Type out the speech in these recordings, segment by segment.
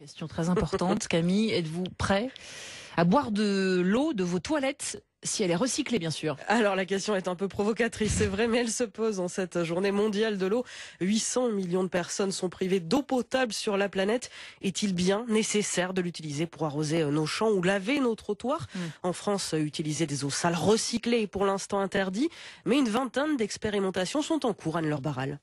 Question très importante, Camille. Êtes-vous prêt à boire de l'eau de vos toilettes si elle est recyclée, bien sûr? Alors la question est un peu provocatrice, c'est vrai, mais elle se pose en cette journée mondiale de l'eau. 800 millions de personnes sont privées d'eau potable sur la planète. Est-il bien nécessaire de l'utiliser pour arroser nos champs ou laver nos trottoirs? En France, utiliser des eaux sales recyclées est pour l'instant interdit, mais une vingtaine d'expérimentations sont en cours, Anne-Laure Barral.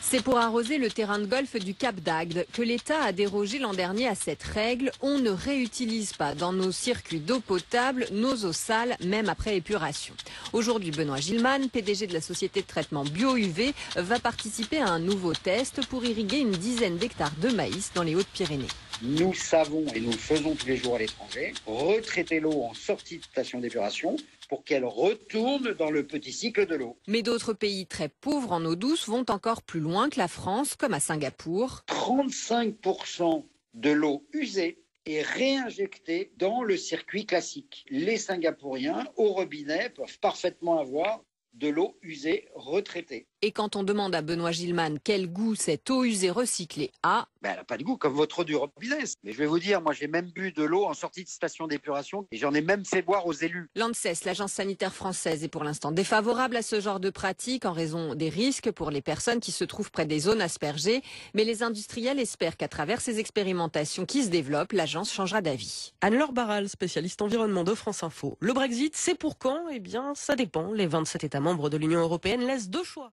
C'est pour arroser le terrain de golf du Cap d'Agde que l'État a dérogé l'an dernier à cette règle. On ne réutilise pas dans nos circuits d'eau potable nos eaux sales, même après épuration. Aujourd'hui, Benoît Gilman, PDG de la société de traitement BioUV, va participer à un nouveau test pour irriguer une dizaine d'hectares de maïs dans les Hautes-Pyrénées. Nous savons, et nous le faisons tous les jours à l'étranger, retraiter l'eau en sortie de station d'épuration pour qu'elle retourne dans le petit cycle de l'eau. Mais d'autres pays très pauvres en eau douce vont encore plus loin que la France, comme à Singapour. 35% de l'eau usée est réinjectée dans le circuit classique. Les Singapouriens, au robinet, peuvent parfaitement avoir de l'eau usée retraitée. Et quand on demande à Benoît Gilman quel goût cette eau usée recyclée a, Elle n'a pas de goût comme votre eau du robinet. Mais je vais vous dire, moi j'ai même bu de l'eau en sortie de station d'épuration et j'en ai même fait boire aux élus. l'ANSES, l'agence sanitaire française, est pour l'instant défavorable à ce genre de pratique en raison des risques pour les personnes qui se trouvent près des zones aspergées. Mais les industriels espèrent qu'à travers ces expérimentations qui se développent, l'agence changera d'avis. Anne-Laure Barral, spécialiste environnement de France Info. Le Brexit, c'est pour quand? Eh bien, ça dépend. Les 27 États membres de l'Union européenne laissent deux choix.